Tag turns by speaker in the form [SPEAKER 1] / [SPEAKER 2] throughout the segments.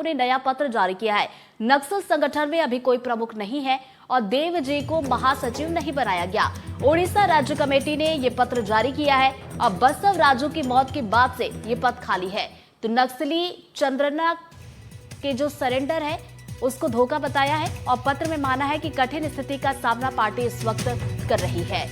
[SPEAKER 1] ने नया पत्र जारी किया है। नक्सल संगठन में अभी कोई प्रमुख नहीं है और देव जी को महासचिव नहीं बनाया गया। ओडिशा राज्य कमेटी ने ये पत्र जारी किया है। अब बसव राजू की मौत के बाद से ये पद खाली है। तो नक्सली चंद्रना के जो सरेंडर है उसको धोखा बताया है और पत्र में माना है कि कठिन स्थिति का सामना पार्टी इस वक्त कर रही है।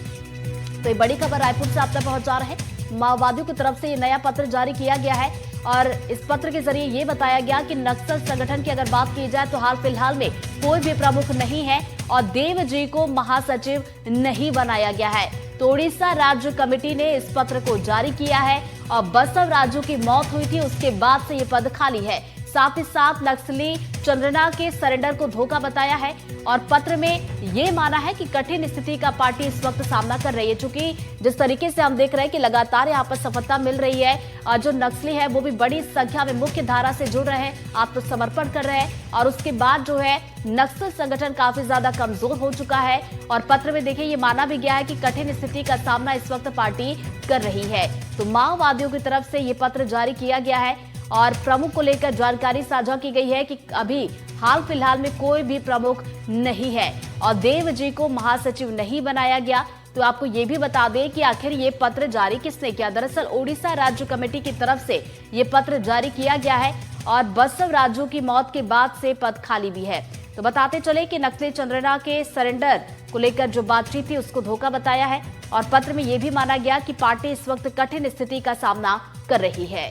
[SPEAKER 1] तो ये बड़ी खबर रायपुर से आप तक पहुंचा रहे हैं। माओवादियों की तरफ से ये नया पत्र जारी किया गया है और इस पत्र के जरिए ये बताया गया कि नक्सल संगठन की अगर बात की जाए तो हाल फिलहाल में कोई भी प्रमुख नहीं है और देव जी को महासचिव नहीं बनाया गया है। तो ओडिशा राज्य कमेटी ने इस पत्र को जारी किया है और बसव राजू की मौत हुई थी उसके बाद से ये पद खाली है। साथ ही साथ नक्सली चंद्रना के सरेंडर को धोखा बताया है और पत्र में ये माना है कि कठिन स्थिति का पार्टी इस वक्त सामना कर रही है। चूंकि जिस तरीके से हम देख रहे हैं कि लगातार यहाँ पर सफलता मिल रही है और जो नक्सली है वो भी बड़ी संख्या में मुख्य धारा से जुड़ रहे हैं, आत्मसमर्पण कर रहे हैं और उसके बाद जो है नक्सल संगठन काफी ज्यादा कमजोर हो चुका है। और पत्र में देखिए ये माना भी गया है कि कठिन स्थिति का सामना इस वक्त पार्टी कर रही है। तो माओवादियों की तरफ से ये पत्र जारी किया गया है और प्रमुख को लेकर जानकारी साझा की गई है कि अभी हाल फिलहाल में कोई भी प्रमुख नहीं है और देव जी को महासचिव नहीं बनाया गया। तो आपको ये भी बता दें कि आखिर ये पत्र जारी किसने किया। दरअसल ओडिशा राज्य कमेटी की तरफ से ये पत्र जारी किया गया है और बसव राजू की मौत के बाद से पद खाली भी है। तो बताते चले कि नक्सली चंद्रना के सरेंडर को लेकर जो बातचीत थी उसको धोखा बताया है और पत्र में यह भी माना गया कि पार्टी इस वक्त कठिन स्थिति का सामना कर रही है।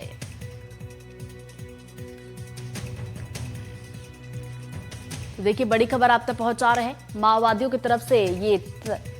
[SPEAKER 1] तो देखिए बड़ी खबर आप तक पहुंचा रहे हैं। माओवादियों की तरफ से ये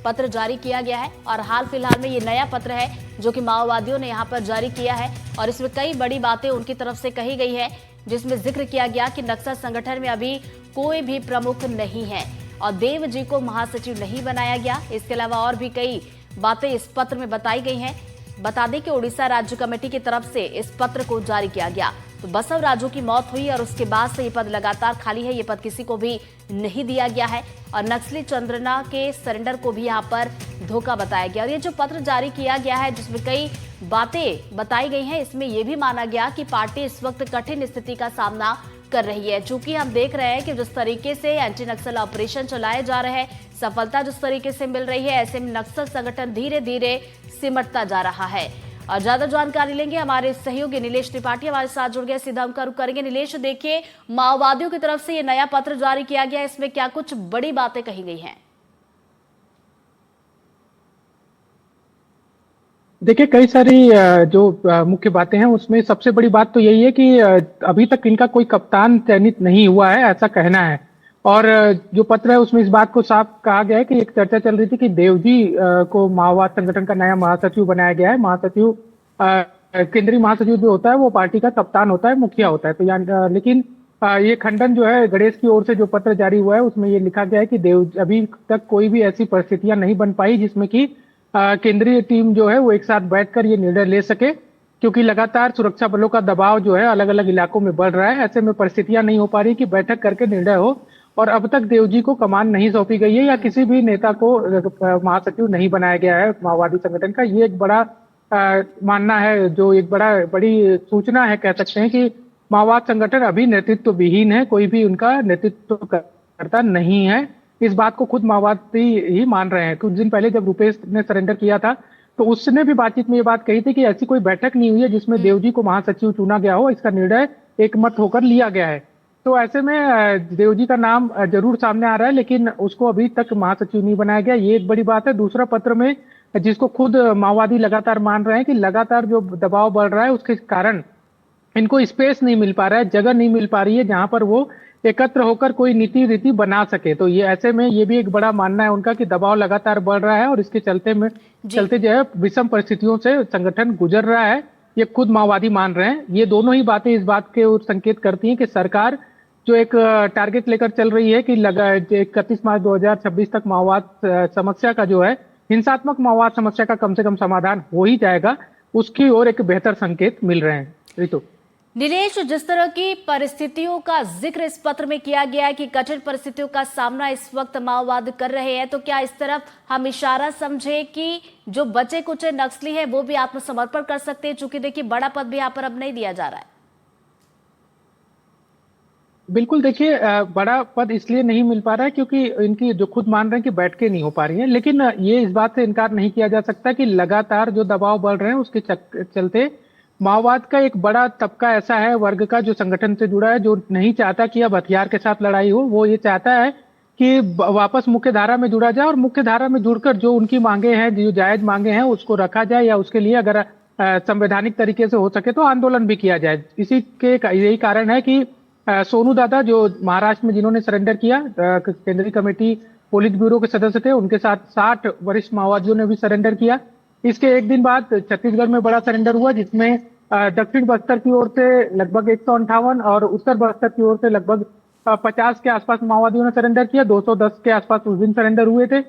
[SPEAKER 1] पत्र जारी किया गया है और हाल फिलहाल में ये नया पत्र है जो कि माओवादियों ने यहां पर जारी किया है और इसमें कई बड़ी बातें उनकी तरफ से कही गई है, जिसमें जिक्र किया गया कि नक्सल संगठन में अभी कोई भी प्रमुख नहीं है और देव जी को महासचिव नहीं बनाया गया। इसके अलावा और भी कई बातें इस पत्र में बताई गई हैं। बता दें कि ओडिशा राज्य कमेटी की तरफ से इस पत्र को जारी किया गया। तो बसव राजू की मौत हुई और उसके बाद से ये पद लगातार खाली है। ये पद किसी को भी नहीं दिया गया है और नक्सली चंद्रना के सरेंडर को भी यहाँ पर धोखा बताया गया। और ये जो पत्र जारी किया गया है जिसमें कई बातें बताई गई हैं, इसमें यह भी माना गया कि पार्टी इस वक्त कठिन स्थिति का सामना कर रही है। चूंकि हम देख रहे हैं कि जिस तरीके से एंटी नक्सल ऑपरेशन चलाए जा रहे हैं, सफलता जिस तरीके से मिल रही है, ऐसे में नक्सल संगठन धीरे धीरे सिमटता जा रहा है। और ज्यादा जानकारी लेंगे हमारे सहयोगी नीलेश त्रिपाठी हमारे साथ जुड़ गए, सीधा हम रुख करेंगे। नीलेश, देखिए माओवादियों की तरफ से ये नया पत्र जारी किया गया है, इसमें क्या कुछ बड़ी बातें कही गई हैं?
[SPEAKER 2] देखिए कई सारी जो मुख्य बातें हैं उसमें सबसे बड़ी बात तो यही है कि अभी तक इनका कोई कप्तान चयनित नहीं हुआ है, ऐसा कहना है। और जो पत्र है उसमें इस बात को साफ कहा गया है कि एक चर्चा चल रही थी कि देवजी को माओवाद संगठन का नया महासचिव बनाया गया है। महासचिव केंद्रीय महासचिव जो होता है वो पार्टी का कप्तान होता है, मुखिया होता है। तो लेकिन ये खंडन जो है गणेश की ओर से जो पत्र जारी हुआ है उसमें ये लिखा गया है कि देव अभी तक कोई भी ऐसी परिस्थितियां नहीं बन पाई जिसमें कि केंद्रीय टीम जो है वो एक साथ बैठकर ये निर्णय ले सके, क्योंकि लगातार सुरक्षा बलों का दबाव जो है अलग अलग इलाकों में बढ़ रहा है। ऐसे में परिस्थितियां नहीं हो पा रही कि बैठक करके निर्णय हो और अब तक देवजी को कमान नहीं सौंपी गई है या किसी भी नेता को महासचिव नहीं बनाया गया है माओवादी संगठन का। ये एक बड़ा मानना है, जो एक बड़ी सूचना है कह सकते हैं कि माओवाद संगठन अभी नेतृत्व विहीन है, कोई भी उनका नेतृत्व करता नहीं है। इस बात को खुद माओवादी ही मान रहे हैं। कुछ दिन पहले जब रुपेश ने सरेंडर किया था तो उसने भी बातचीत में ये बात कही थी कि ऐसी कोई बैठक नहीं हुई है जिसमें देवजी को महासचिव चुना गया हो, इसका निर्णय एकमत होकर लिया गया है। तो ऐसे में देवजी का नाम जरूर सामने आ रहा है लेकिन उसको अभी तक महासचिव नहीं बनाया गया, ये एक बड़ी बात है। दूसरा पत्र में जिसको खुद माओवादी लगातार मान रहे हैं कि लगातार जो दबाव बढ़ रहा है उसके कारण इनको स्पेस नहीं मिल पा रहा है, जगह नहीं मिल पा रही है जहां पर वो एकत्र होकर कोई नीति रीति बना सके। तो ये ऐसे में ये भी एक बड़ा मानना है उनका कि दबाव लगातार बढ़ रहा है और इसके चलते जो है विषम परिस्थितियों से संगठन गुजर रहा है, ये खुद माओवादी मान रहे हैं। ये दोनों ही बातें इस बात के ओर संकेत करती हैं कि सरकार जो एक टारगेट लेकर चल रही है कि 31 मार्च 2026 तक माओवाद समस्या का जो है हिंसात्मक माओवाद समस्या का कम से कम समाधान हो ही जाएगा, उसकी ओर एक बेहतर संकेत मिल रहे हैं। ऋतु,
[SPEAKER 1] नीलेश, जिस तरह की परिस्थितियों का जिक्र इस पत्र में किया गया है कि कठिन परिस्थितियों का सामना इस वक्त माओवादी कर रहे हैं, तो क्या इस तरफ हम इशारा समझे कि जो बचे कुछ नक्सली हैं वो भी आत्मसमर्पण कर सकते हैं? चूंकि देखिए बड़ा पद भी यहाँ पर अब नहीं दिया जा रहा है।
[SPEAKER 2] बिल्कुल देखिए, बड़ा पद इसलिए नहीं मिल पा रहा है क्योंकि इनकी जो खुद मान रहे हैं कि बैठकें नहीं हो पा रही हैं। लेकिन ये इस बात से इनकार नहीं किया जा सकता कि लगातार जो दबाव बढ़ रहे हैं उसके चलते माओवाद का एक बड़ा तबका ऐसा है, वर्ग का, जो संगठन से जुड़ा है, जो नहीं चाहता कि अब हथियार के साथ लड़ाई हो। वो ये चाहता है कि वापस मुख्य धारा में जुड़ा जाए और मुख्य धारा में जुड़कर जो उनकी मांगे हैं, जो जायज मांगे हैं, उसको रखा जाए, या उसके लिए अगर संवैधानिक तरीके से हो सके तो आंदोलन भी किया जाए। इसी के यही कारण है कि सोनू दादा, जो महाराष्ट्र में जिन्होंने सरेंडर किया, केंद्रीय कमेटी पोलित ब्यूरो के सदस्य थे, उनके साथ 60 वरिष्ठ माओवादियों ने भी सरेंडर किया। इसके एक दिन बाद छत्तीसगढ़ में बड़ा सरेंडर हुआ, जिसमें दक्षिण बस्तर की ओर से लगभग 158 और उत्तर बस्तर की ओर से लगभग 50 के आसपास माओवादियों ने सरेंडर किया। 210 के आसपास उस दिन सरेंडर हुए थे।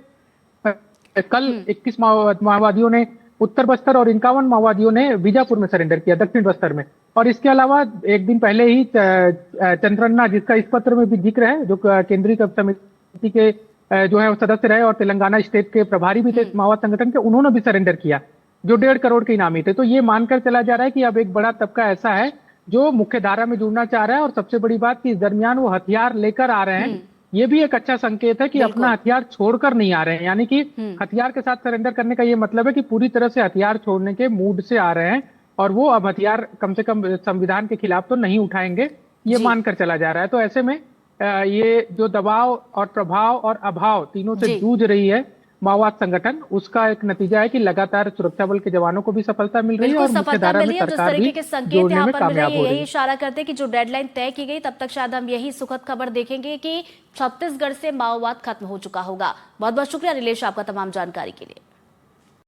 [SPEAKER 2] कल 21 माओवादियों ने उत्तर बस्तर और 51 माओवादियों ने बीजापुर में सरेंडर किया, दक्षिण बस्तर में। और इसके अलावा एक दिन पहले ही चंद्रन्ना, जिसका इस पत्र में भी जिक्र है, जो केंद्रीय समिति के जो है वो सदस्य रहे और तेलंगाना स्टेट के प्रभारी भी थे माओवाद संगठन के, उन्होंने भी सरेंडर किया, जो 1.5 करोड़ के इनामी थे। तो ये मानकर चला जा रहा है कि अब एक बड़ा तबका ऐसा है जो मुख्य धारा में जुड़ना चाह रहा है। और सबसे बड़ी बात कि इस दरमियान वो हथियार लेकर आ रहे हैं, ये भी एक अच्छा संकेत है कि अपना हथियार छोड़कर नहीं आ रहे हैं। यानी कि हथियार के साथ सरेंडर करने का ये मतलब है कि पूरी तरह से हथियार छोड़ने के मूड से आ रहे हैं, और वो अब हथियार कम से कम संविधान के खिलाफ तो नहीं उठाएंगे, ये मानकर चला जा रहा है। तो ऐसे में ये जो दबाव और प्रभाव और अभाव तीनों से जूझ रही है माओवाद संगठन, उसका एक नतीजा है कि लगातार सुरक्षा बल के जवानों को भी सफलता मिल रही है और मुख्य धारा में सरकार भी जोड़ने में कामयाब हो रही है।
[SPEAKER 1] यही इशारा करते हैं कि जो डेडलाइन तय की गई, तब तक शायद हम यही सुखद खबर देखेंगे कि छत्तीसगढ़ से माओवाद खत्म हो चुका होगा। बहुत बहुत शुक्रिया नीलेश, आपका तमाम जानकारी के लिए।